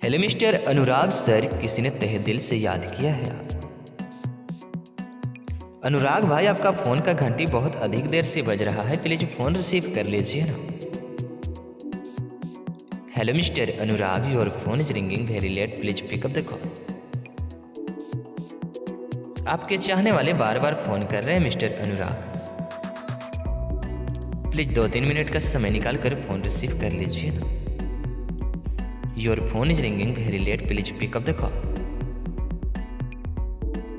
Hello mister अनुराग sir, किसी ने तहे दिल से याद किया है आप। अनुराग भाई, आपका फ़ोन का घंटी बहुत अधिक देर से बज रहा है, प्लीज फ़ोन रिसीव कर लीजिए ना। Hello mister Anurag, your phone is ringing very late, please pick up the call. आपके चाहने वाले बार बार फ़ोन कर रहे हैं मिस्टर अनुराग, प्लीज 2-3 मिनट का समय निकाल कर फ़ोन रिसीव कर लीजिए ना। Your phone is ringing very late, please pick up the call.